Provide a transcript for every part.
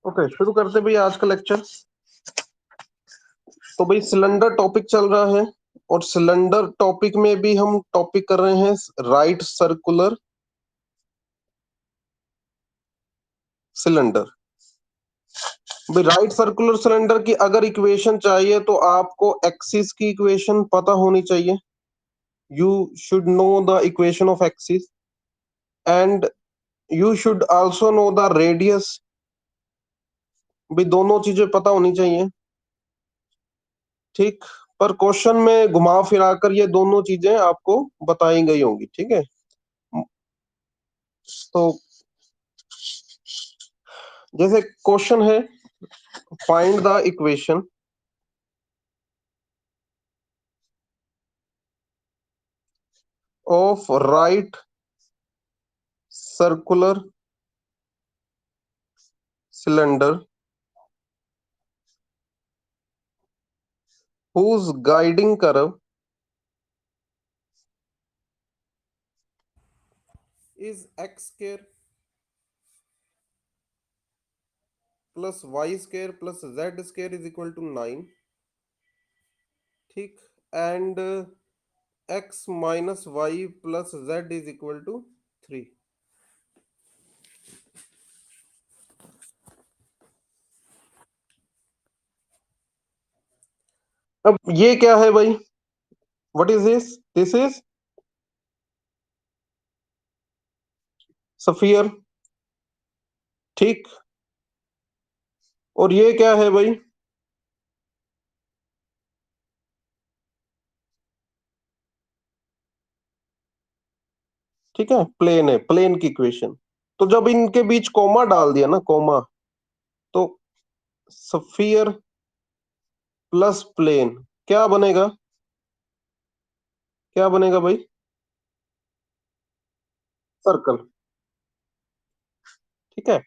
Okay, शुरू करते भाई आज का लेक्चर। तो भाई सिलेंडर टॉपिक चल रहा है और सिलेंडर टॉपिक में भी हम टॉपिक कर रहे हैं राइट सर्कुलर सिलेंडर। भाई राइट सर्कुलर सिलेंडर की अगर इक्वेशन चाहिए तो आपको एक्सिस की इक्वेशन पता होनी चाहिए। You should know the equation of axis and you should also know the radius. भाई दोनों चीजें पता होनी चाहिए, ठीक। पर क्वेश्चन में घुमा फिरा कर ये दोनों चीजें आपको बताई गई होंगी, ठीक है। तो जैसे क्वेश्चन है, find the equation of right circular cylinder whose guiding curve is x square plus y square plus z square is equal to 9, ठीक। And x minus y plus z is equal to 3। अब ये क्या है भाई? What is this? This is sphere, ठीक। और ये क्या है भाई? ठीक है, प्लेन है, प्लेन की इक्वेशन। तो जब इनके बीच कोमा डाल दिया ना, कोमा, तो सफियर प्लस प्लेन क्या बनेगा? क्या बनेगा भाई? सर्कल, ठीक है।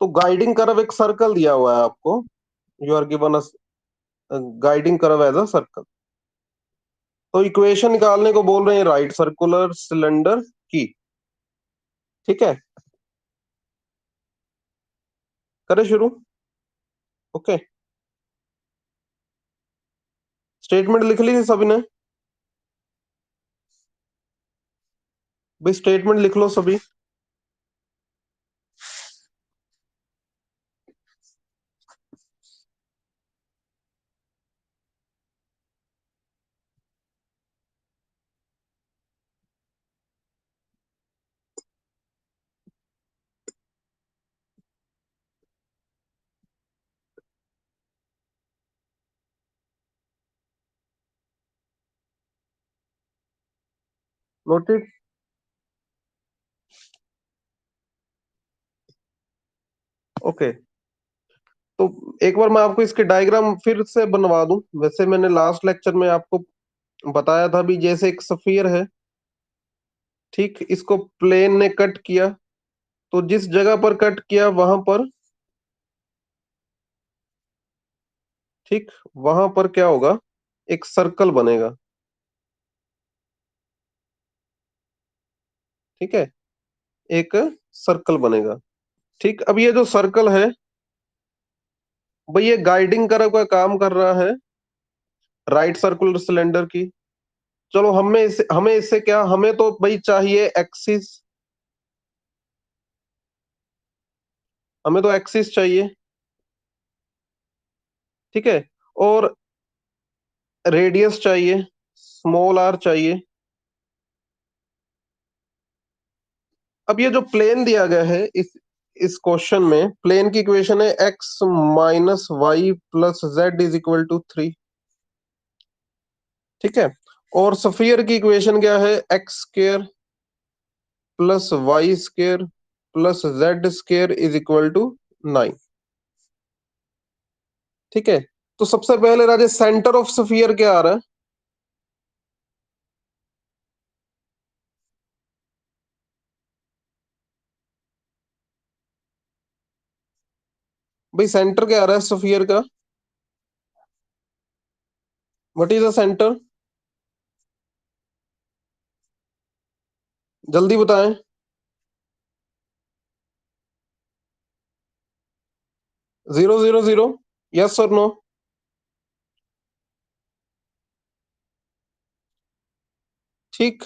तो गाइडिंग कर्व एक सर्कल दिया हुआ है आपको। You are given a guiding curve as a circle. तो इक्वेशन निकालने को बोल रहे हैं राइट सर्कुलर सिलेंडर की, ठीक है। करें शुरू? ओके, स्टेटमेंट लिख ली थी सभी ने? भाई स्टेटमेंट लिख लो सभी। नोटेड। ओके, तो एक बार मैं आपको इसके डायग्राम फिर से बनवा दूं। वैसे मैंने लास्ट लेक्चर में आपको बताया था भी, जैसे एक सफियर है, ठीक। इसको प्लेन ने कट किया, तो जिस जगह पर कट किया वहां पर, ठीक, वहां पर क्या होगा? एक सर्कल बनेगा, ठीक है। एक सर्कल बनेगा, ठीक। अब ये जो सर्कल है भाई, ये गाइडिंग कर्व का काम कर रहा है राइट सर्कुलर सिलेंडर की। चलो हमें इससे क्या, हमें तो भाई चाहिए एक्सिस, हमें तो एक्सिस चाहिए, ठीक है। और रेडियस चाहिए, स्मॉल आर चाहिए। अब ये जो प्लेन दिया गया है इस क्वेश्चन में, प्लेन की इक्वेशन है x minus y plus z is equal to 3, ठीक है। और सफियर की इक्वेशन क्या है? X square plus y square plus z square is equal to 9, ठीक है। तो सबसे पहले राजे सेंटर ऑफ सफियर क्या आ रहा है? भाई सेंटर क्या आ रहा है सफियर का? What is the centre? जल्दी बताएं। 0 0 0, यस और नो? ठीक।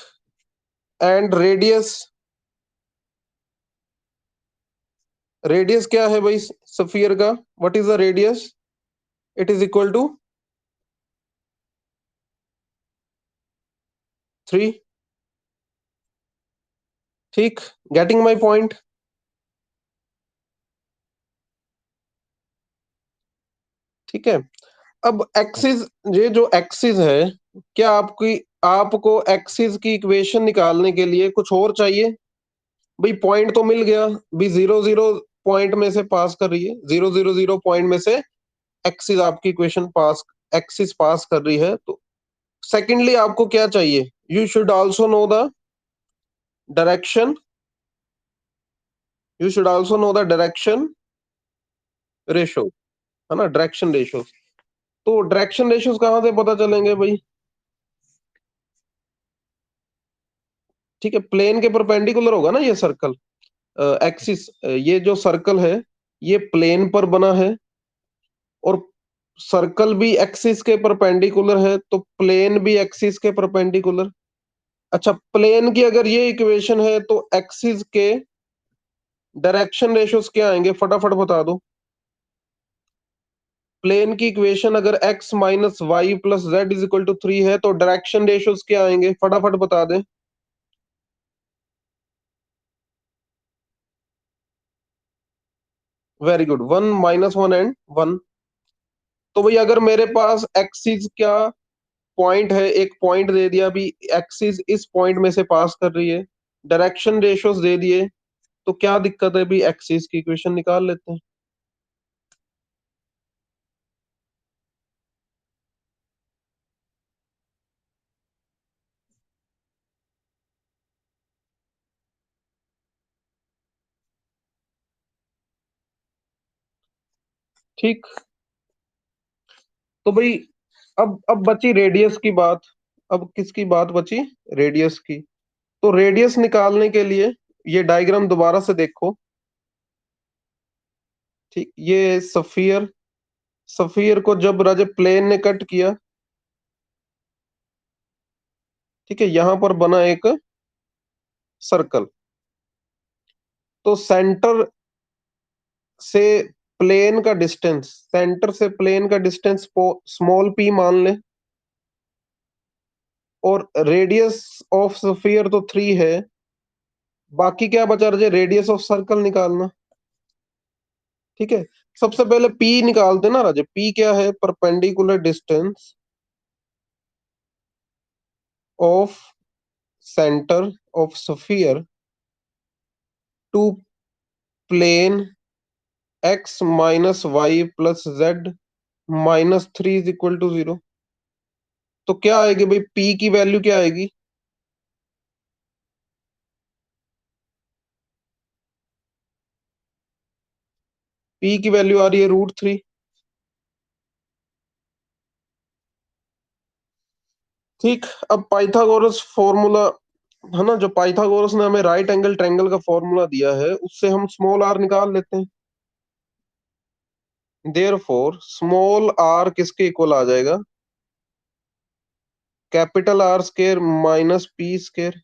एंड रेडियस, रेडियस क्या है भाई स्फीयर का? What is the radius? It is equal to 3। ठीक, गेटिंग माय पॉइंट? ठीक है। अब एक्सिस, ये जो एक्सिस है, क्या आपकी आपको एक्सिस की इक्वेशन निकालने के लिए कुछ और चाहिए? भाई पॉइंट तो मिल गया, भी 0 0 पॉइंट में से पास कर रही है, 0 0 0 पॉइंट में से एक्सिस आपकी इक्वेशन पास, एक्सिस पास कर रही है। तो सेकेंडली आपको क्या चाहिए? You should also know the direction, you should also know the direction ratio, है ना, डायरेक्शन रेशो। तो डायरेक्शन रेशियोज कहाँ से पता चलेंगे भाई? ठीक है, प्लेन के परपेंडिकुलर होगा ना ये सर्कल, एक्सिस, ये जो सर्कल है ये प्लेन पर बना है, और सर्कल भी एक्सिस के परपेंडिकुलर है, तो प्लेन भी एक्सिस के परपेंडिकुलर। अच्छा, प्लेन की अगर ये इक्वेशन है तो एक्सिस के डायरेक्शन रेशियोज क्या आएंगे, फटाफट बता दो। प्लेन की इक्वेशन अगर x minus y plus z is equal to 3 है, तो डायरेक्शन रेशियोज क्या आएंगे, फटाफट बता दे। Very good, 1 - 1 and 1। तो भाई अगर मेरे पास एक्सिस क्या पॉइंट है, एक पॉइंट दे दिया भी, एक्सिस इस पॉइंट में से पास कर रही है, डायरेक्शन रेशियोज दे दिए, तो क्या दिक्कत है भी, एक्सिस की इक्वेशन निकाल लेते हैं। ठीक। तो भाई अब बची रेडियस की बात। अब किसकी बात बची? रेडियस की। तो रेडियस निकालने के लिए ये डायग्राम दोबारा से देखो। ठीक, ये सफियर, सफियर को जब राजे प्लेन ने कट किया, ठीक है, यहां पर बना एक सर्कल। तो सेंटर से प्लेन का डिस्टेंस, सेंटर से प्लेन का डिस्टेंस स्मॉल पी मान ले, और रेडियस ऑफ स्फीयर तो 3 है। बाकी क्या बचा रहे, रेडियस ऑफ सर्कल निकालना। ठीक है, सबसे पहले पी निकालते ना राजे। पी क्या है? Perpendicular distance of centre of sphere to plane x minus y plus z -3 is equal to 0। तो क्या आएगी भाई, पी की वैल्यू क्या आएगी? पी की वैल्यू आ रही है √3। ठीक। अब पाइथागोरस फॉर्मूला, है ना, जो पाइथागोरस ने हमें राइट एंगल ट्रायंगल का फॉर्मूला दिया है, उससे हम स्मॉल आर निकाल लेते हैं। देयरफॉर स्मॉल आर किसके इक्वल आ जाएगा? Capital R square minus P square.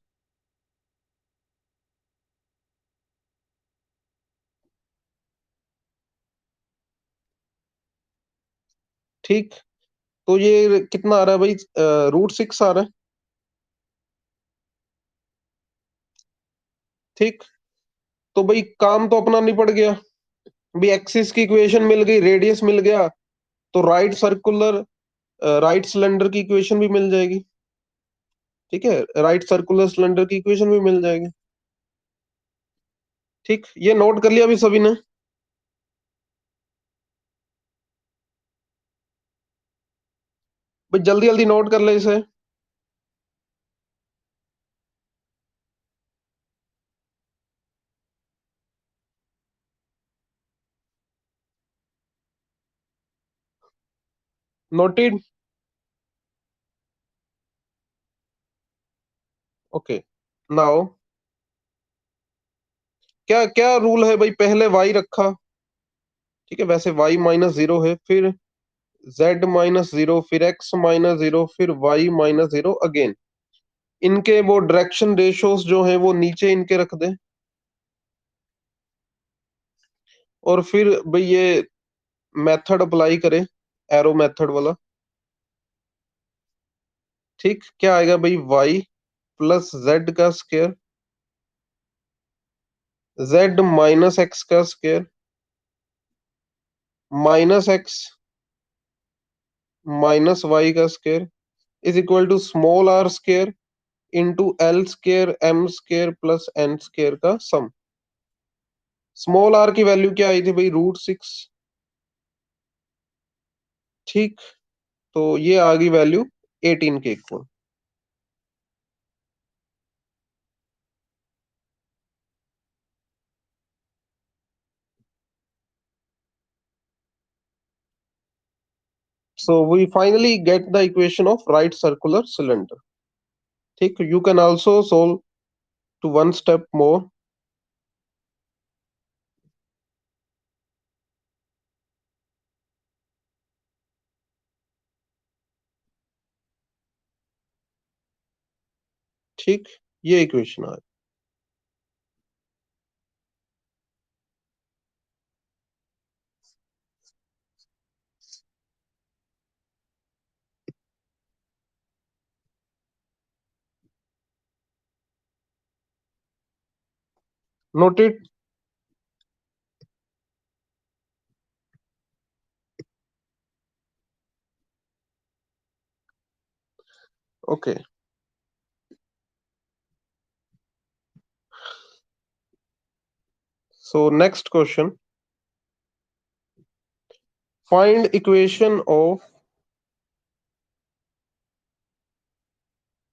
ठीक। तो ये कितना आ रहा है भाई, √6 आ रहा है। ठीक। तो भाई काम तो अपना निपट गया, भी एक्सिस की इक्वेशन मिल गई, रेडियस मिल गया, तो राइट सर्कुलर, राइट सिलेंडर की इक्वेशन भी मिल जाएगी। ठीक है, राइट सर्कुलर सिलेंडर की इक्वेशन भी मिल जाएगी। ठीक, ये नोट कर लिया अभी सभी ने? भाई जल्दी जल्दी नोट कर ले इसे। नोटेड। ओके। नाउ क्या क्या रूल है भाई, पहले वाई रखा, ठीक है, वैसे y माइनस जीरो है, फिर z माइनस जीरो, फिर x माइनस जीरो, फिर y माइनस जीरो अगेन। इनके वो डायरेक्शन रेशोस जो है वो नीचे इनके रख दें, और फिर भाई ये मेथड अप्लाई करें, एरो मेथड वाला। ठीक, क्या आएगा भाई, y प्लस जेड का स्क्वायर, z माइनस एक्स का square, minus x minus y का square is equal to small r square into l square m square plus n square का सम। स्मॉल आर की वैल्यू क्या आई थी भाई, √6। ठीक, तो ये आ गई वैल्यू 18 के equal. So we finally get the equation of right circular cylinder. ठीक, you can also solve to one step more. ठीक, ये equation uh, noted. Okay, so next question, find equation of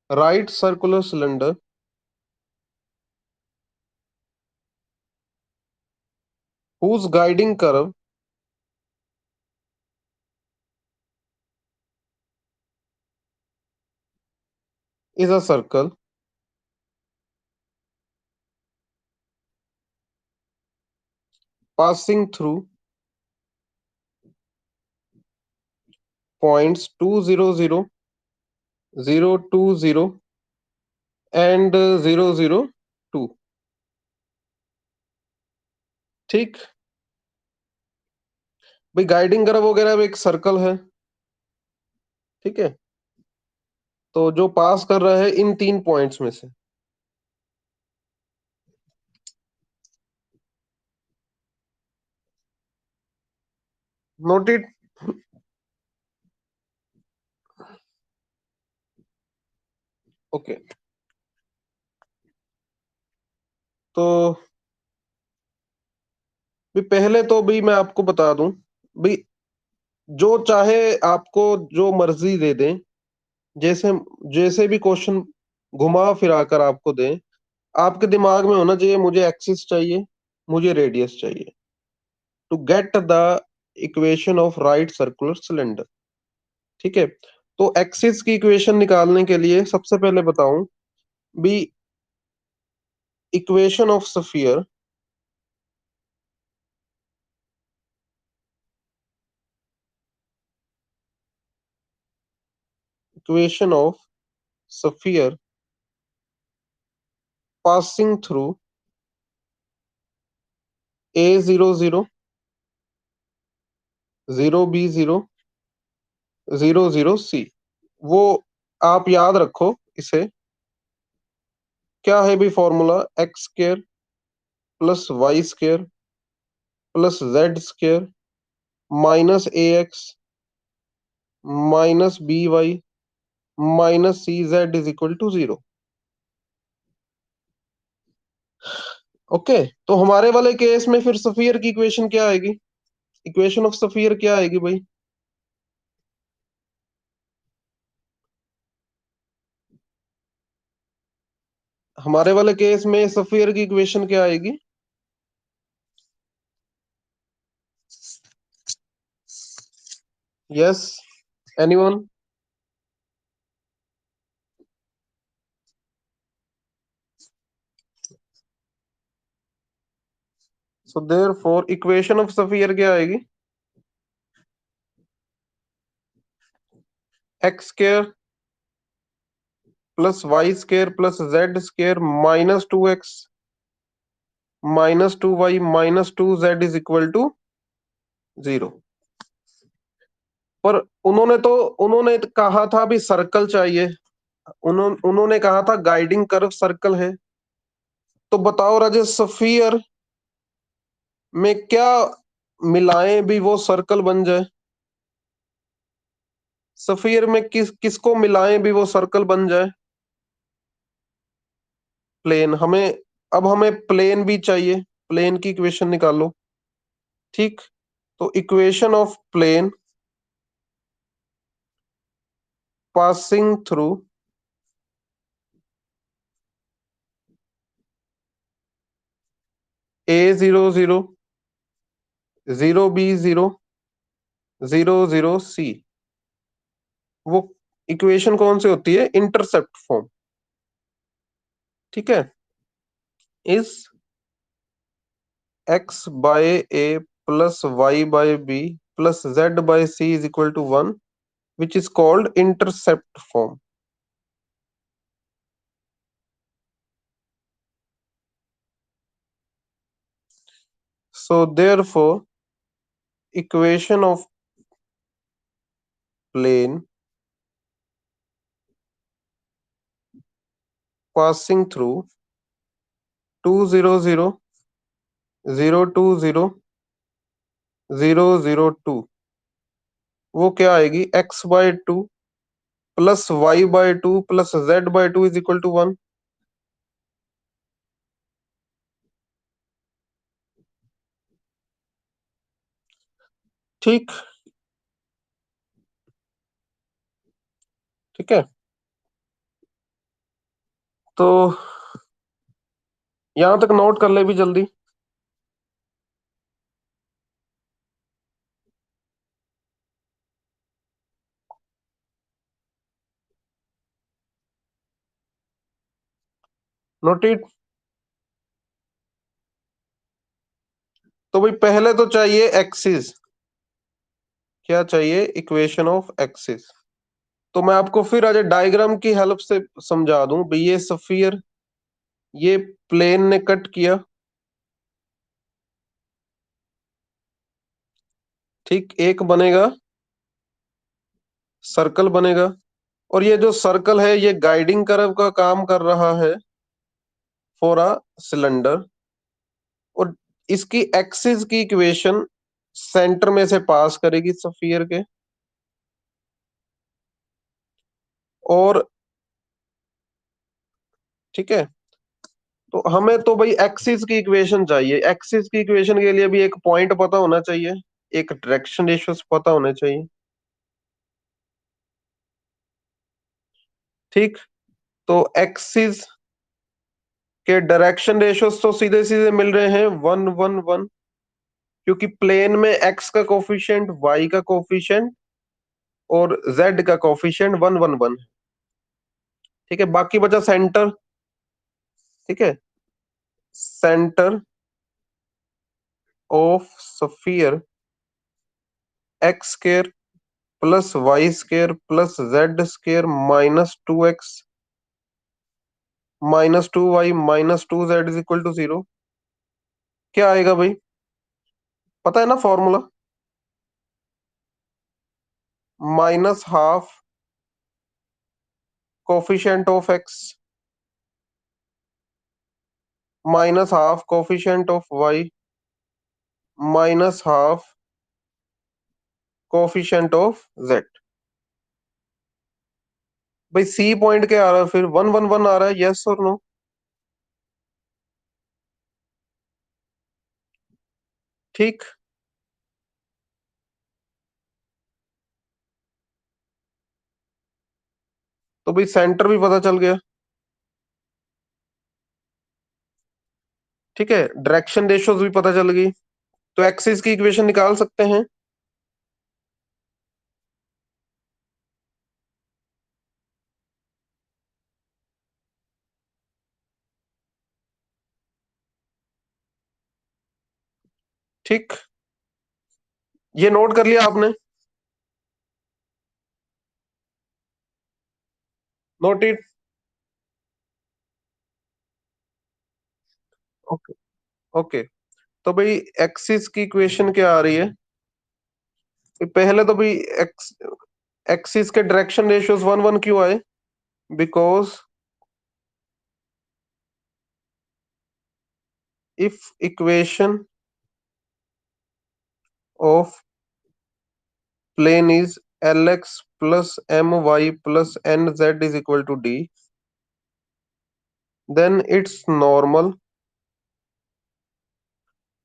right circular cylinder whose guiding curve is a circle passing through points 200, 020 and 002। ठीक, भाई guiding curve वगैरह एक circle है, ठीक है, तो जो पास कर रहा है इन 3 पॉइंट्स में से। नोटेड। ओके, तो भी पहले तो भी मैं आपको बता दूं, भी जो चाहे आपको जो मर्जी दे दें, जैसे जैसे भी क्वेश्चन घुमा फिरा कर आपको दें, आपके दिमाग में होना चाहिए मुझे एक्सिस चाहिए, मुझे रेडियस चाहिए, to get the equation of right circular cylinder. ठीक है, तो एक्सिस की इक्वेशन निकालने के लिए सबसे पहले बताऊं भी, equation of sphere, equation of sphere passing through A00, 0B0, 00C। वो आप याद रखो इसे, क्या है भी formula, x square plus y square plus z square minus a x minus b y minus c z is equal to 0। Okay, तो हमारे वाले केस में फिर सफियर की इक्वेशन क्या आएगी, इक्वेशन ऑफ सफियर क्या आएगी भाई, हमारे वाले केस में सफियर की इक्वेशन क्या आएगी। Yes, anyone. So therefore equation of sphere क्या आएगी? X square plus y square plus z square minus 2x minus 2y minus 2z is equal to 0। पर उन्होंने कहा था अभी सर्कल चाहिए। उन्होंने कहा था गाइडिंग कर्व सर्कल है। तो बताओ राजेश, स्फीयर में क्या मिलाएं भी वो सर्कल बन जाए? स्फीयर में किसको मिलाएं भी वो सर्कल बन जाए? प्लेन। हमें प्लेन भी चाहिए। प्लेन की इक्वेशन निकालो। ठीक। तो equation of plane passing through A00 0B0 00C, वो इक्वेशन कौन सी होती है? Intercept form. ठीक है। इस x by a plus y by b plus z by c is equal to 1, which is called intercept form. So therefore equation of plane passing through 200 020 002, वो क्या आएगी? x/2 plus y/2 plus z/2 is equal to 1। ठीक। ठीक है। तो यहां तक note कर ले भी जल्दी। नोटेड। तो भाई पहले तो चाहिए एक्सिस। क्या चाहिए? Equation of axis. तो मैं आपको फिर आज डायग्राम की हेल्प से समझा दूं भाई। ये स्फीयर, ये प्लेन ने कट किया। ठीक। एक बनेगा, सर्कल बनेगा। और ये जो सर्कल है ये गाइडिंग कर्व का काम कर रहा है फॉर अ सिलेंडर। और इसकी एक्सिस की इक्वेशन सेंटर में से पास करेगी स्फीयर के। और ठीक है। तो हमें तो भाई एक्सिस की इक्वेशन चाहिए। एक्सिस की इक्वेशन के लिए भी एक पॉइंट पता होना चाहिए, एक डायरेक्शन रेशियोस पता होने चाहिए। ठीक। तो एक्सिस के डायरेक्शन रेशियोस तो सीधे सीधे मिल रहे हैं 1 1 1, क्योंकि प्लेन में एक्स का कोफिशिएंट, वाई का कोफिशिएंट और जेड का कोफिशिएंट 1 1 1। ठीक है। बाकी बचा सेंटर। ठीक है। Centre of sphere x square plus y square plus z square minus 2x minus 2y minus 2z is equal to 0। क्या आएगा भाई? पता है ना formula? Minus half coefficient of x minus half coefficient of y minus half coefficient of z. भाई C point क्या आ रहा है फिर? 1 1 1 आ रहा है, यस और नो? ठीक। तो भाई सेंटर भी पता चल गया। ठीक है। डायरेक्शन रेशियोज भी पता चल गई। तो एक्सिस की इक्वेशन निकाल सकते हैं। ठीक, ये नोट कर लिया आपने? Note it. ओके। ओके, तो भाई एक्सिस की इक्वेशन क्या आ रही है? पहले तो भाई एक्स एक्सिस के डायरेक्शन रेशियोज वन वन क्यों आए? Because if equation of plane is Lx plus My plus Nz is equal to D, then its normal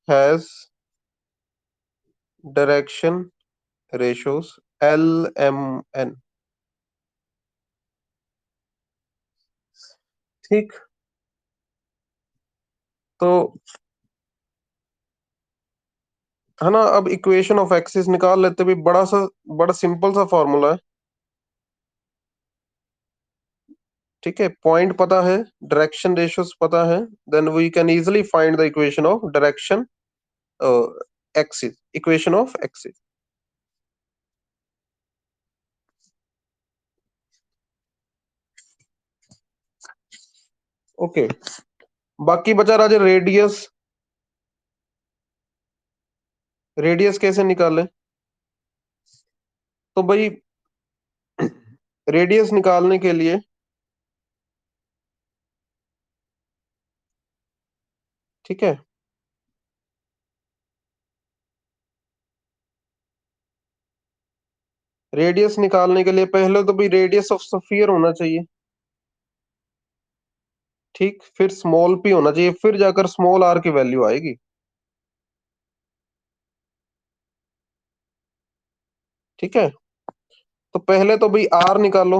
has direction ratios Lmn। ठीक, तो है ना, अब इक्वेशन ऑफ एक्सिस निकाल लेते भी, बड़ा सिंपल सा फॉर्मूला है। ठीक है, पॉइंट पता है, डायरेक्शन रेशियोज पता है, then we can easily find the equation of direction axis, equation of axis. Okay, बाकी बचा राजा रेडियस। रेडियस कैसे निकालें? तो भाई रेडियस निकालने के लिए, ठीक है, रेडियस निकालने के लिए पहले तो भाई रेडियस ऑफ स्फीयर होना चाहिए। ठीक, फिर स्मॉल पी होना चाहिए, फिर जाकर स्मॉल आर की वैल्यू आएगी। ठीक है, तो पहले तो भाई आर निकालो,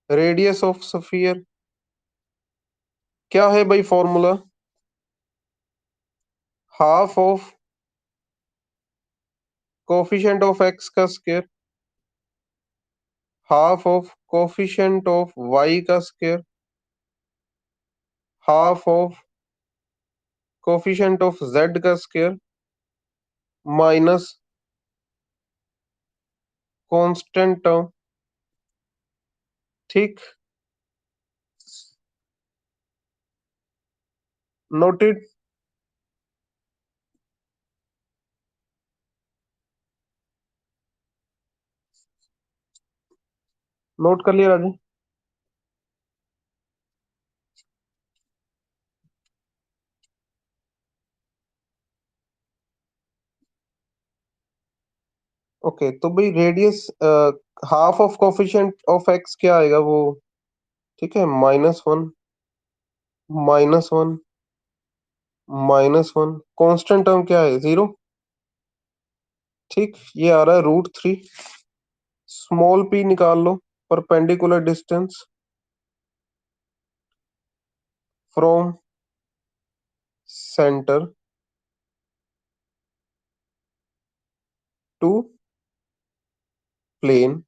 रेडियस ऑफ स्फीयर। क्या है भाई formula? Half of coefficient of x का square, half of coefficient of y का square, half of coefficient of z का स्क्वायर, माइनस कांस्टेंट टर्म। ठीक, नोटेड। नोट कर लिया राजू? ओके, तो भाई radius half of coefficient of x क्या आएगा वो? ठीक है, -1, -1, -1, कांस्टेंट टर्म क्या है? 0। ठीक, ये आ रहा है √3। स्मॉल पी निकाल लो, perpendicular distance from centre to plane.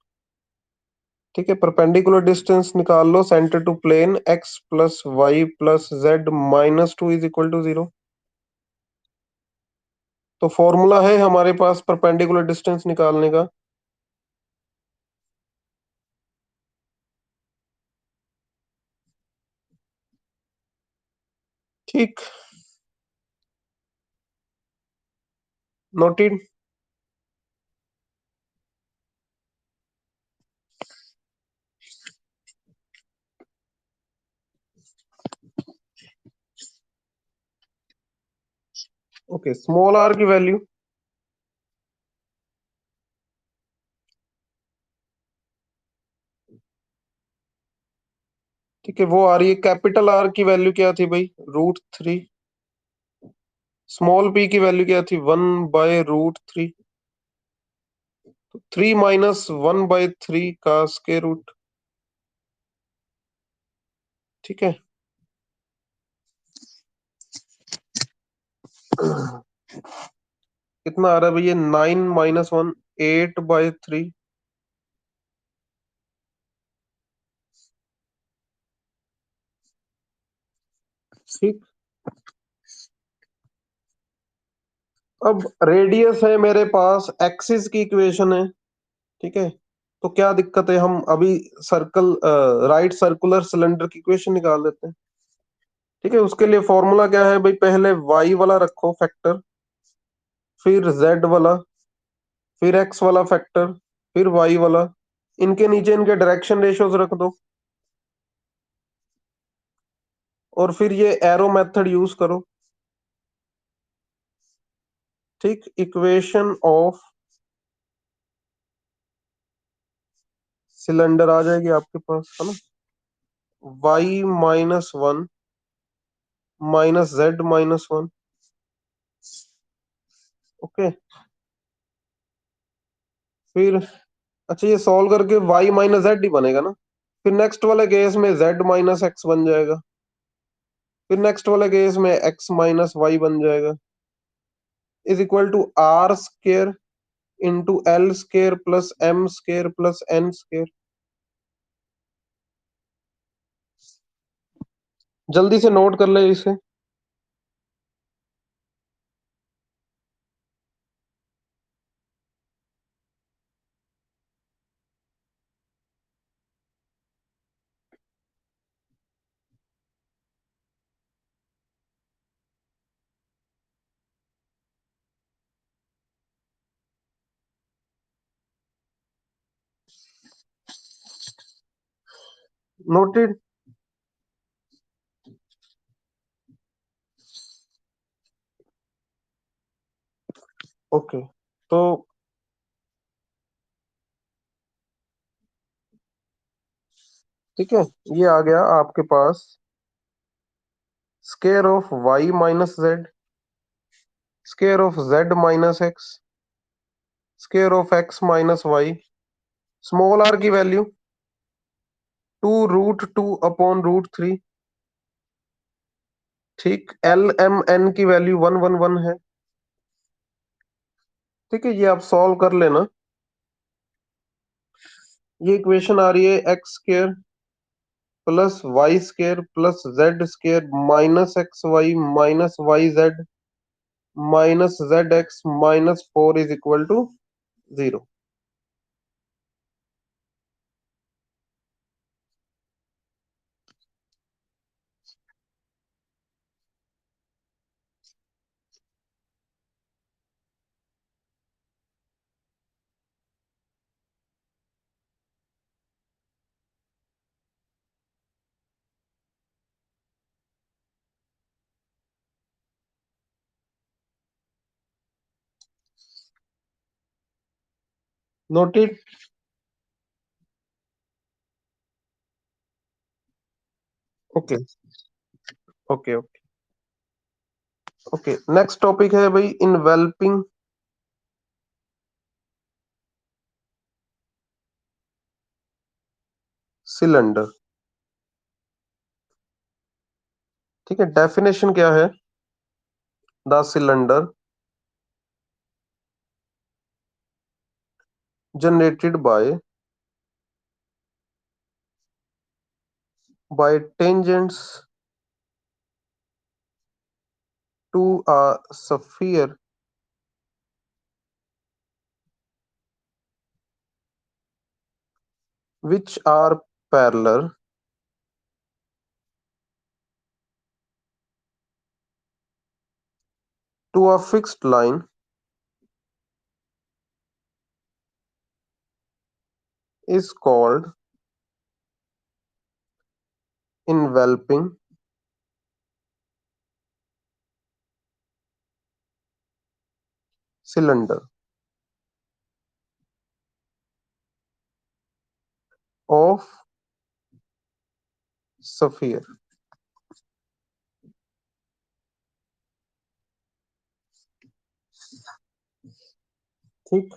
ठीक है, परपेंडिकुलर डिस्टेंस निकाल लो, centre to plane, x plus y plus z -2 is equal to 0। तो फॉर्मूला है हमारे पास परपेंडिकुलर डिस्टेंस निकालने का। ठीक, नोटेड। ओके, स्मॉल आर की वैल्यू, ठीक है, वो आ रही है, कैपिटल आर की वैल्यू क्या थी भाई? √3। स्मॉल पी की वैल्यू क्या थी? 1/√3। 3 - 1/3 का स्क्वायर रूट। ठीक है, कितना आ रहा है भैया? 9 - 1, 8/3। ठीक, अब रेडियस है मेरे पास, एक्सिस की इक्वेशन है, ठीक है। तो क्या दिक्कत है, हम अभी सर्कल राइट सर्कुलर सिलेंडर की इक्वेशन निकाल देते हैं। ठीक है, उसके लिए फॉर्मूला क्या है भाई, पहले y वाला रखो फैक्टर, फिर z वाला, फिर x वाला फैक्टर, फिर y वाला, इनके नीचे इनके डायरेक्शन रेशियोज रख दो, और फिर ये एरो मेथड यूज करो। ठीक, इक्वेशन ऑफ सिलेंडर आ जाएगी आपके पास, है ना। y-1 minus z-1। ओके, फिर अच्छा ये सॉल्व करके y माइनस जेड ही बनेगा ना। फिर नेक्स्ट वाले केस में z माइनस एक्स बन जाएगा, फिर नेक्स्ट वाले केस में x माइनस वाई बन जाएगा, is equal to r square into l square plus m square plus n square. जल्दी से नोट कर ले इसे। नोटेड। ओके, तो ठीक है, ये आ गया आपके पास square of y minus z, square of z minus x, square of x minus y, small r की वैल्यू 2√2/√3। ठीक, एल एम एन की वैल्यू 111 है। ठीक है, ये आप सॉल्व कर लेना। ये इक्वेशन आ रही है x square plus y square plus z square minus x y minus y z minus z x minus 4 is equal to 0। Noted. Okay okay okay okay, next topic है भाई इन्वेल्पिंग सिलेंडर। ठीक है, definition क्या है, the cylinder generated by tangents to a sphere which are parallel to a fixed line is called enveloping cylinder of sphere। ठीक,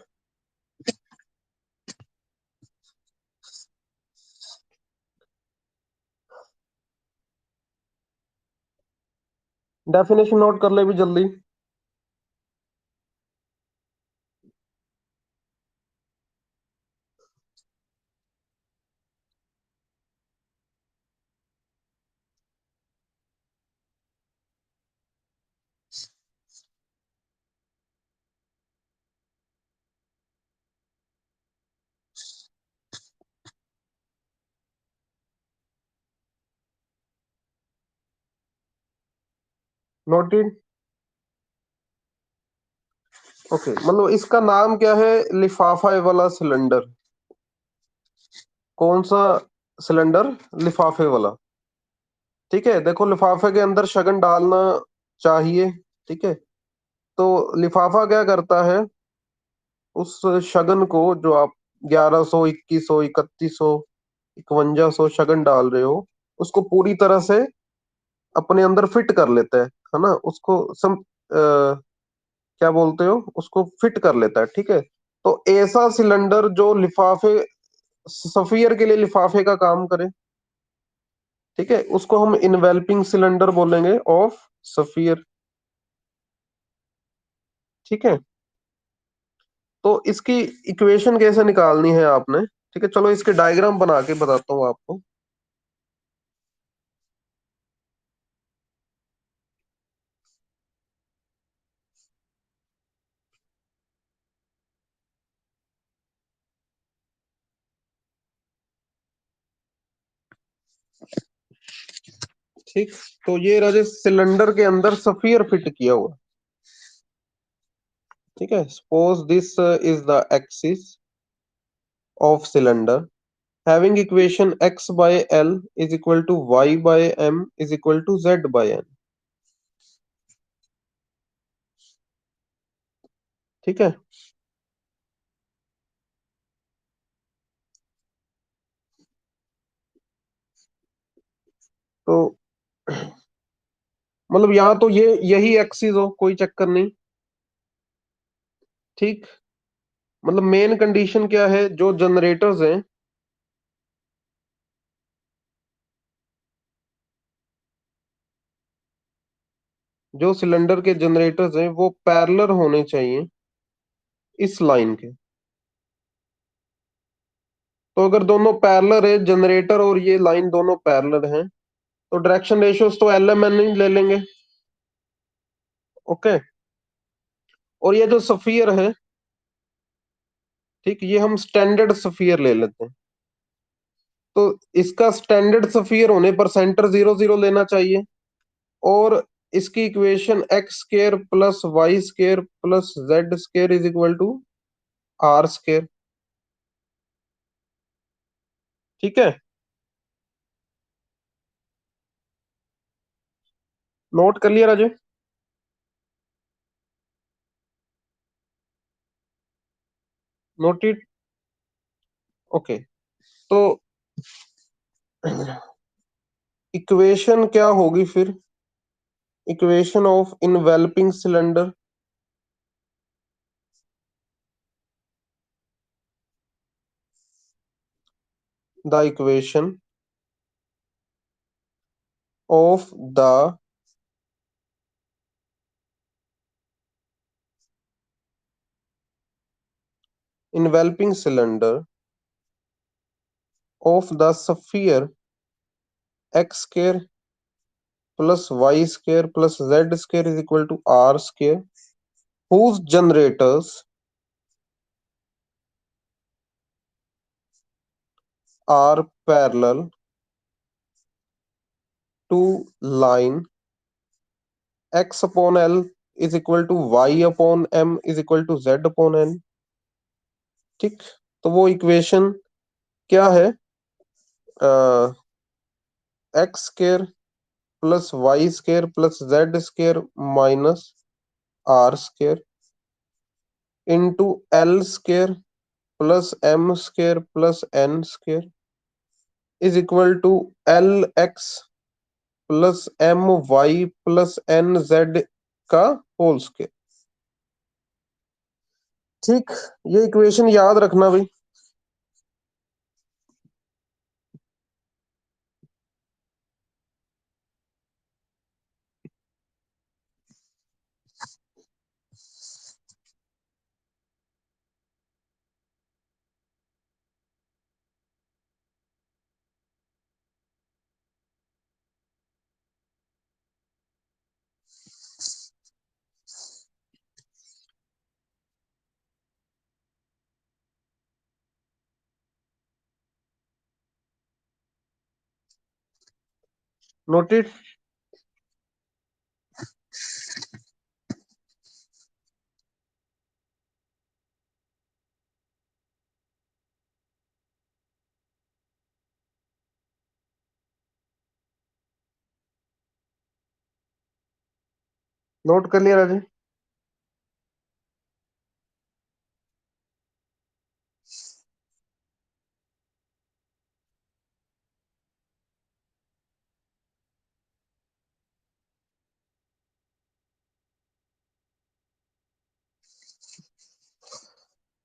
definition note कर ले भी जल्दी। नोटेड। ओके, मतलब इसका नाम क्या है? लिफाफा वाला सिलेंडर। कौन सा सिलेंडर? लिफाफे वाला। ठीक है, देखो लिफाफे के अंदर शगन डालना चाहिए। ठीक है, तो लिफाफा क्या करता है? उस शगन को जो आप 1100, 2100, 3100, 5100 शगन डाल रहे हो, उसको पूरी तरह से अपने अंदर फिट कर लेता है ना? उसको क्या बोलते हो, उसको फिट कर लेता है। ठीक है, तो ऐसा सिलेंडर जो लिफाफे, सफियर के लिए लिफाफे का काम करे, ठीक है, उसको हम इनवेल्पिंग सिलेंडर बोलेंगे ऑफ सफियर। ठीक है, तो इसकी इक्वेशन कैसे निकालनी है आपने? ठीक है, चलो इसके डायग्राम बना के बताता हूँ आपको। ठीक, तो ये रहा सिलेंडर के अंदर सफियर फिट किया हुआ। ठीक है, suppose this is the axis of cylinder having equation x by l is equal to y by m is equal to z by n। ठीक है, तो मतलब यहाँ तो ये यही एक्सिस हो, कोई चक्कर नहीं। ठीक, मतलब मेन कंडीशन क्या है? जो जनरेटर्स हैं, जो सिलेंडर के जनरेटर्स हैं वो पैरेलल होने चाहिए इस लाइन के। तो अगर दोनों पैरेलल है, जनरेटर और ये लाइन दोनों पैरेलल हैं, तो डायरेक्शन रेशियोज तो एल एम एन ही ले लेंगे। ओके, और ये जो सफियर है, ठीक, ये हम स्टैंडर्ड सफियर ले लेते हैं। तो इसका स्टैंडर्ड सफियर होने पर सेंटर 0 0 लेना चाहिए, और इसकी equation x square plus y square plus z square is equal to r square. ठीक है, नोट कर लिया राजे? नोटेड। ओके, तो इक्वेशन क्या होगी फिर? Equation of enveloping cylinder. The equation of the enveloping cylinder of the sphere x square plus y square plus z square is equal to r square whose generators are parallel to line x upon l is equal to y upon m is equal to z upon n। ठीक, तो वो equation क्या है? X square plus y square plus z square minus r square into l square plus m square plus n square is equal to l x plus m y plus n z का whole square. ठीक, ये equation याद रखना भाई। Noted. Note कर लिया Raje?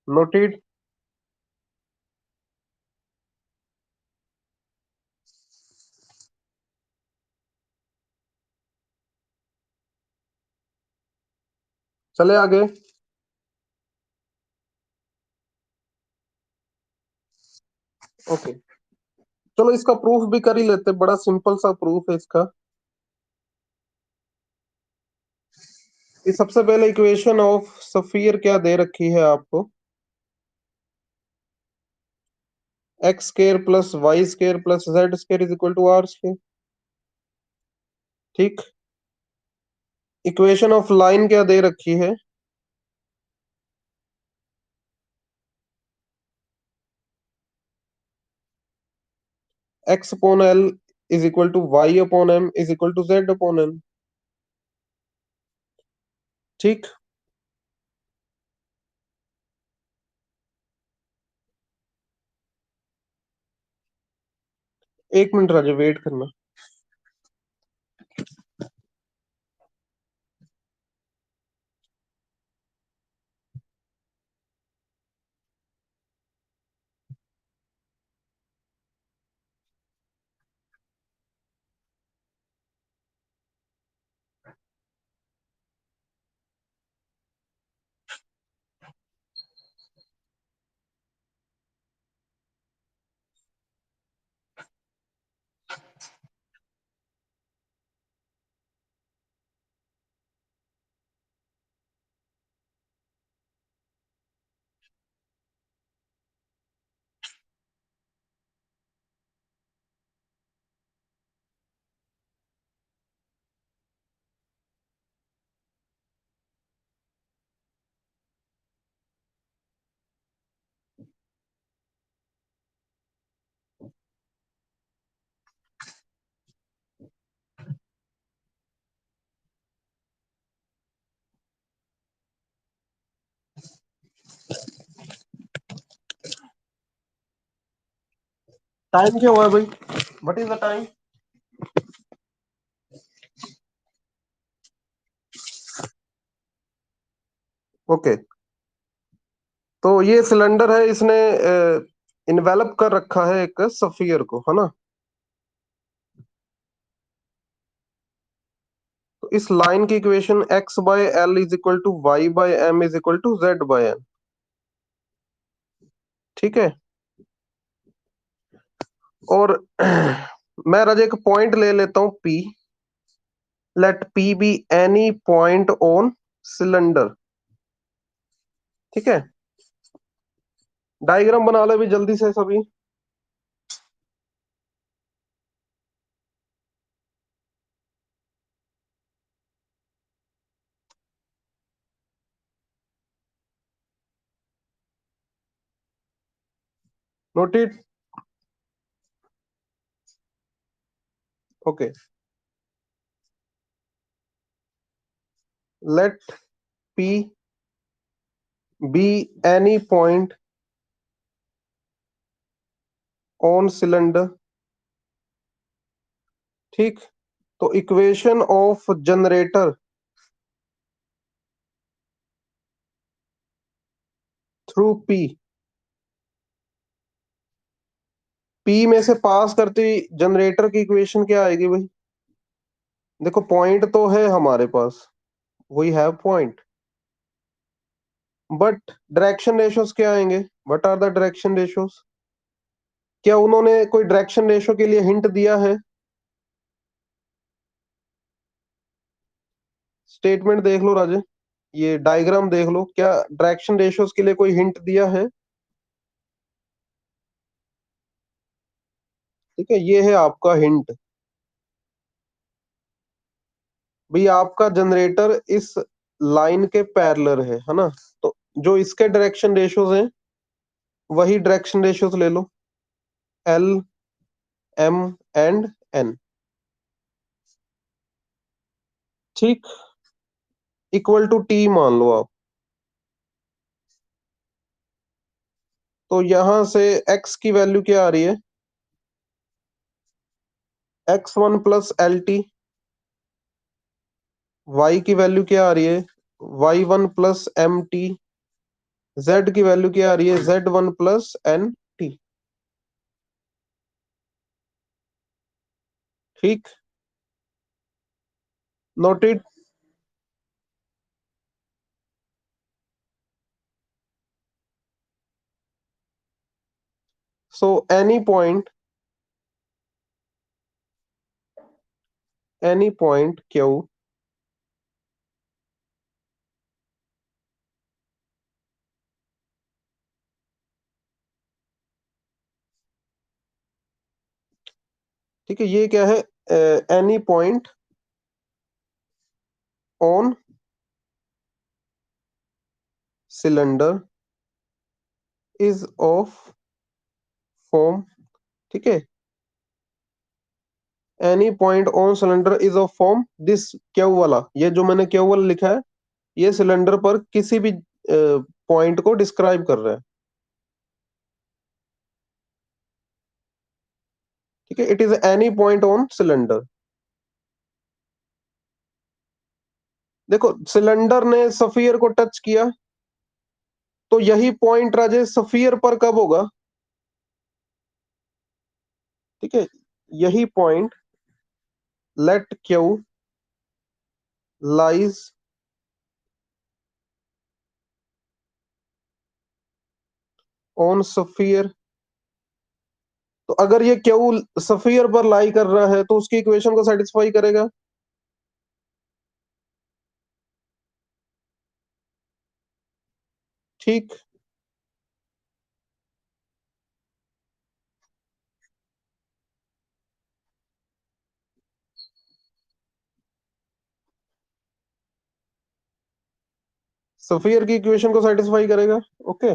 Noted. चले आगे। ओके, चलो इसका प्रूफ भी कर ही लेते, बड़ा सिंपल सा प्रूफ है इसका। ये सबसे पहले इक्वेशन ऑफ सफियर क्या दे रखी है आपको? X square plus y square plus z square is equal to r square. ठीक। इक्वेशन ऑफ लाइन क्या दे रखी है? X upon l is equal to y upon m is equal to z upon n. ठीक। एक minute राजा, wait करना। Time क्या हुआ है भाई? What is the time? Okay, तो ये सिलेंडर है, इसने इन्वेलप कर रखा है एक सफियर को, है ना? तो इस लाइन की equation x by l is equal to y by m is equal to z by n. ठीक है। और मैं राजा एक पॉइंट ले लेता हूं P. Let P be any point on cylinder. ठीक है। डायग्राम बना ले भी जल्दी से सभी। Noted. Okay, let P be any point on cylinder. ठीक। तो equation of generator through P, P में से पास करती जनरेटर की इक्वेशन क्या आएगी भाई? देखो पॉइंट तो है हमारे पास, we have point, but direction ratios क्या आएंगे? What are the direction ratios? क्या उन्होंने कोई डायरेक्शन रेशो के लिए हिंट दिया है? स्टेटमेंट देख लो राजे, ये डायग्राम देख लो, क्या डायरेक्शन रेशोस के लिए कोई हिंट दिया है? ठीक है, ये है आपका हिंट। भाई आपका जनरेटर इस लाइन के पैरेलल है ना? तो जो इसके डायरेक्शन रेशोज हैं वही डायरेक्शन रेशोज ले लो, एल एम एंड एन। ठीक। इक्वल टू टी मान लो आप। तो यहां से x की वैल्यू क्या आ रही है, x1 plus l t. y की वैल्यू क्या आ रही है, y1 plus m t. z की वैल्यू क्या आ रही है, z1 प्लस एन टी। ठीक, noted. So any point Q ठीक है, ये क्या है, any point on cylinder is of form. ठीक है, any point on cylinder is of form this Q वाला, ये जो मैंने क्यू वाला लिखा है, ये सिलेंडर पर किसी भी पॉइंट को डिस्क्राइब कर रहा है। ठीक है, it is any point on cylinder. देखो, सिलेंडर ने सफियर को टच किया, तो यही पॉइंट राजेश सफियर पर कब होगा। ठीक है, यही point let Q lies on sphere. तो अगर ये क्यू सफियर पर लाई कर रहा है तो उसकी इक्वेशन को सेटिस्फाई करेगा। ठीक, सफियर की इक्वेशन को सेटिस्फाई करेगा। ओके,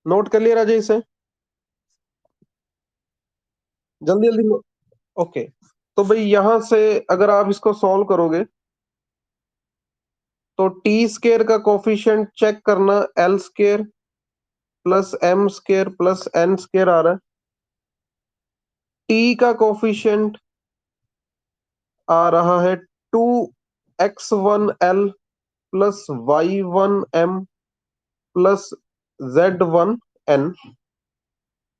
नोट कर लिया राजेश इसे, जल्दी जल्दी। ओके, तो भाई यहां से अगर आप इसको सॉल्व करोगे तो टी स्केयर का कोफिशिएंट चेक करना, l square plus m square plus n square आ रहा है। टी का कोफिशिएंट आ रहा है 2x1l plus y1m plus z1n।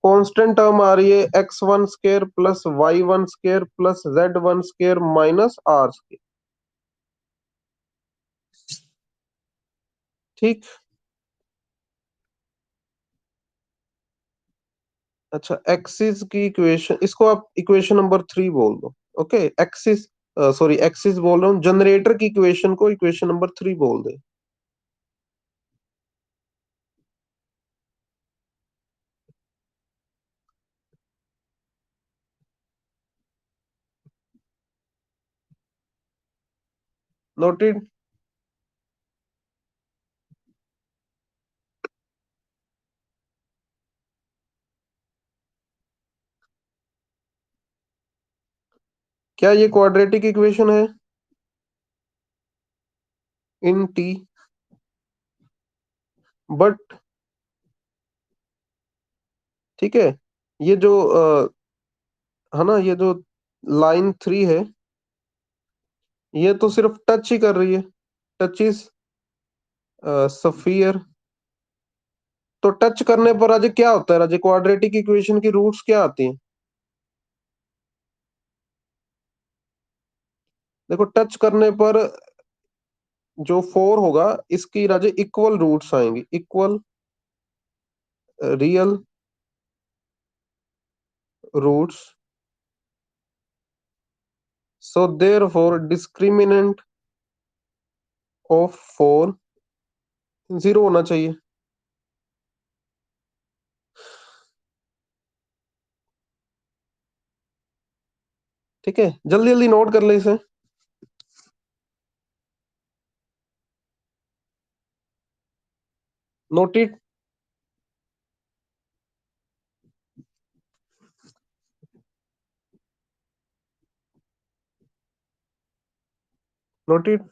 Constant term आ रही है x1 square plus y1 square plus z1 square minus r square. ठीक, अच्छा, एक्सिस की इक्वेशन, इसको आप इक्वेशन नंबर 3 बोल दो। ओके, एक्सिस, सॉरी एक्सिस बोल रहा हूँ, जनरेटर की इक्वेशन को इक्वेशन नंबर 3 बोल दे। नोटेड। क्या ये क्वाड्रेटिक इक्वेशन है इन टी, बट ठीक है, ये जो है ना, ये जो लाइन 3 है, ये तो सिर्फ टच ही कर रही है, टच इज सफियर। तो टच करने पर अजय क्या होता है, अजय क्वाड्रेटिक इक्वेशन की रूट्स क्या आती हैं। देखो, टच करने पर जो 4 होगा, इसकी राजे इक्वल रूट्स आएंगी, equal real roots. So therefore discriminant of 4 0 होना चाहिए। ठीक है, जल्दी जल्दी नोट कर ले इसे। नोटेड। नोटेड।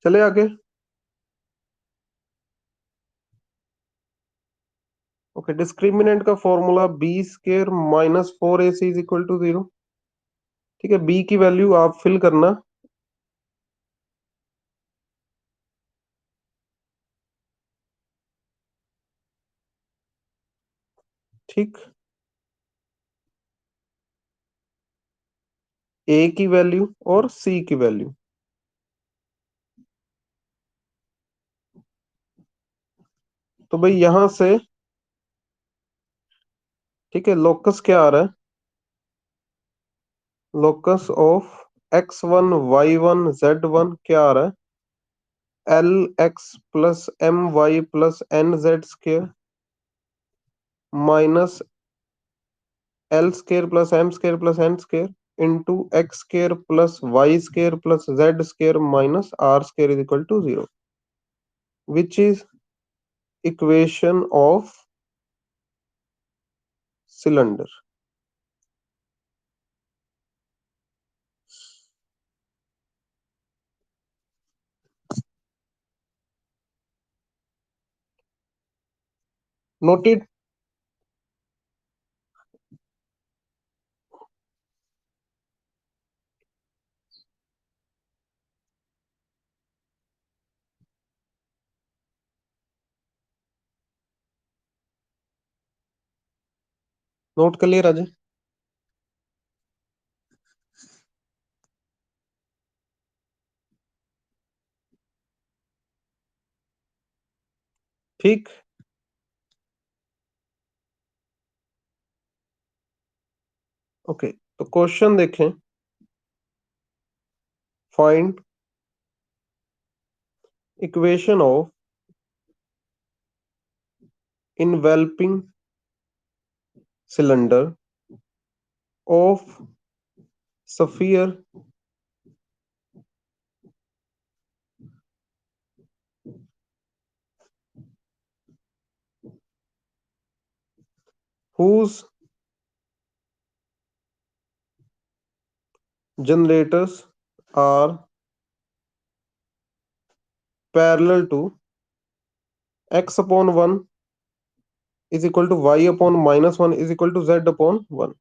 चले आगे। ओके, डिस्क्रिमिनेंट का formula b square minus 4ac is equal to 0। ठीक है, बी की वैल्यू आप फिल करना। ठीक, ए की वैल्यू और सी की वैल्यू। तो भाई यहां से, ठीक है, लोकस क्या आ रहा है? Locus of x1 y1 z1 क्या आ रहा है? L x plus m y plus n z square minus l square plus m square plus n square into x square plus y square plus z square minus r square is equal to 0, which is equation of cylinder. Noted. Note कर लिए राजे? ठीक। Okay, तो question देखें। Find equation of enveloping cylinder of sphere whose generators are parallel to x upon 1 is equal to y upon minus 1 is equal to z upon 1।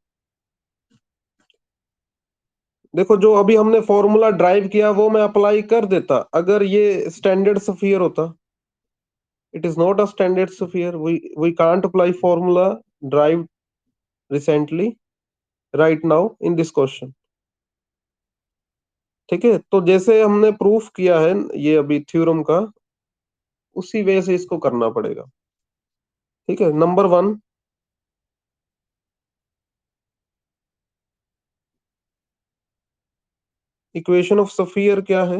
देखो, जो अभी हमने formula drive किया वो मैं अप्लाई कर देता अगर ये स्टैंडर्ड स्फीयर होता। It is not a standard sphere, we can't apply formula drive recently right now in this question. ठीक है, तो जैसे हमने प्रूफ किया है ये अभी थ्योरम का, उसी वे से इसको करना पड़ेगा। ठीक है, नंबर 1, इक्वेशन ऑफ स्फीयर क्या है?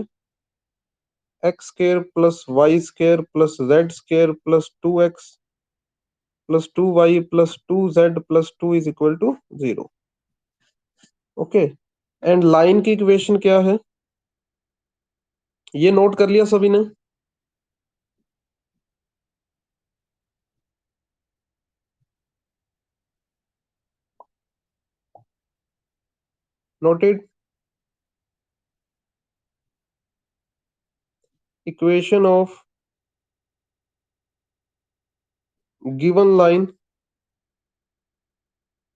X square plus y square plus z square plus 2x plus 2y plus 2z plus 2 is equal to 0। Okay, and line की इक्वेशन क्या है? ये नोट कर लिया सभी ने? Noted. Equation of given line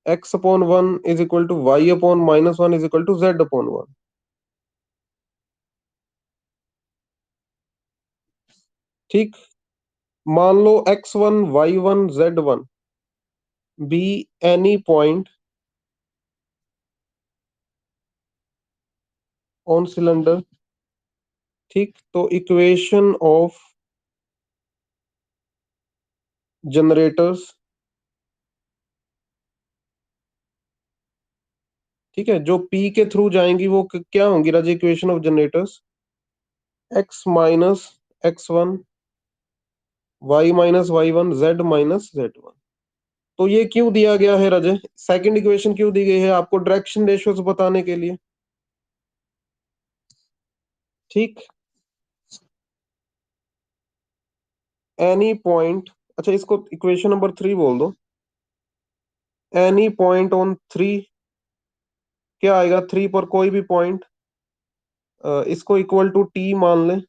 x upon 1 is equal to y upon minus 1 is equal to z upon 1। ठीक, मान लो x1 y1 z1 be any point on cylinder. ठीक, तो इक्वेशन ऑफ जनरेटर्स, ठीक है, जो पी के थ्रू जाएंगी वो क्या होंगी Raja? Equation of generators x minus x1, y minus y1, z minus z1। तो ये क्यों दिया गया है राजे? सेकंड इक्वेशन क्यों दी गई है? आपको डायरेक्शन रेशियोज बताने के लिए। ठीक। एनी पॉइंट, अच्छा इसको इक्वेशन नंबर 3 बोल दो। एनी पॉइंट ऑन 3, क्या आएगा 3 पर कोई भी पॉइंट, इसको इक्वल टू टी मान लें।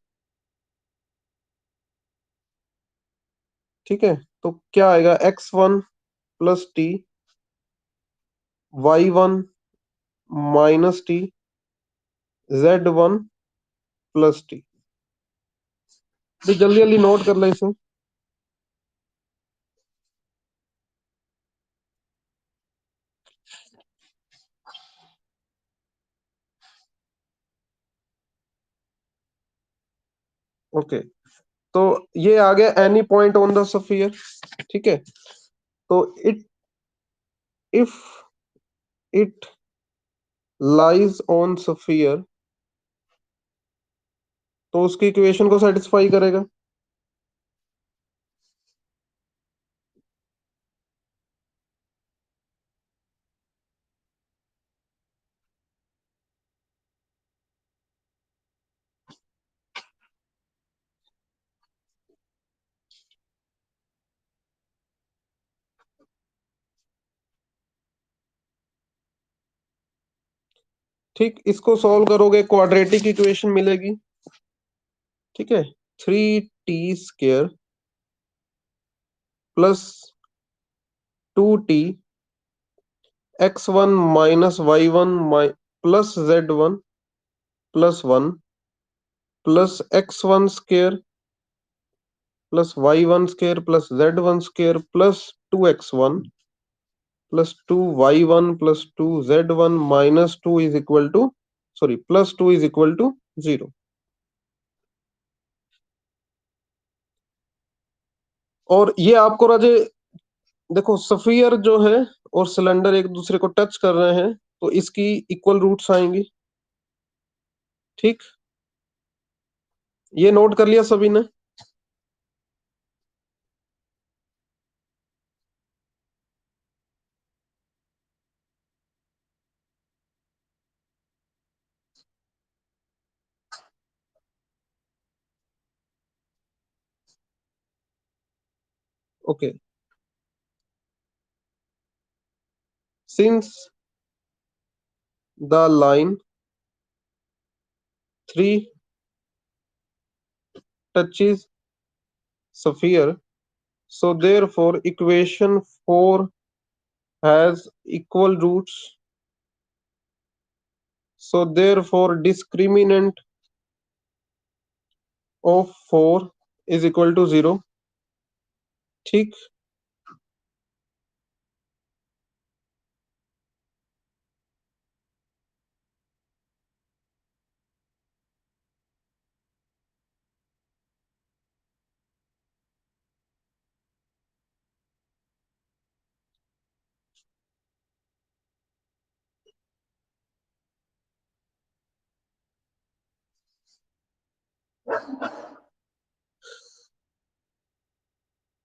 ठीक है, तो क्या आएगा x1 plus T, y1 minus T, z1 plus T. तो जल्दी जल्दी नोट कर ले इसे। ओके, तो ये आ गया any point on the sphere. ठीक है, तो it if it lies on sphere, तो उसकी इक्वेशन को सेटिस्फाई करेगा। ठीक, इसको सॉल्व करोगे क्वाड्रेटिक इक्वेशन मिलेगी। ठीक है, 3t² plus 2t x1 minus y1 plus z1 plus 1 plus x1² plus y1² plus z1² plus 2x1 plus 2y1 plus 2z1 minus 2 is equal to, sorry, plus 2 is equal to 0। और ये आपको राजे, देखो sphere जो है और cylinder एक दूसरे को टच कर रहे हैं, तो इसकी इक्वल रूट्स आएंगी। ठीक, ये नोट कर लिया सभी ने? Okay, since the line 3 touches sphere, so therefore equation 4 has equal roots, so therefore discriminant of 4 is equal to 0। ठीक।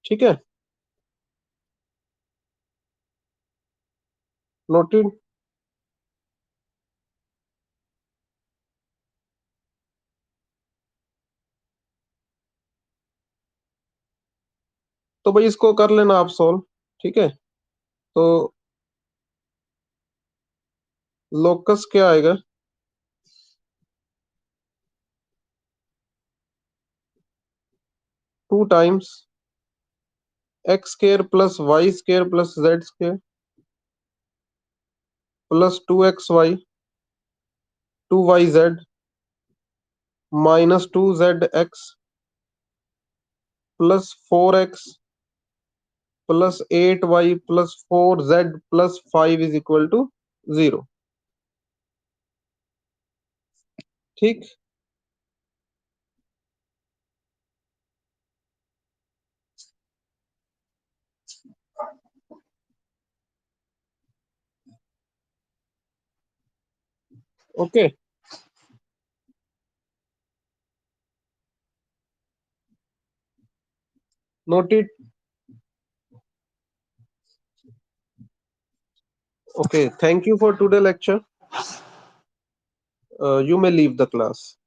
ठीक है, नोटेड। तो भाई इसको कर लेना आप सॉल्व। ठीक है, तो लोकस क्या आएगा? 2 times x² plus y² plus z² plus 2xy 2yz minus 2zx plus 4x plus 8y plus 4z plus 5 is equal to 0। ठीक। Okay, Noted. Okay, thank you for today lecture. You may leave the class.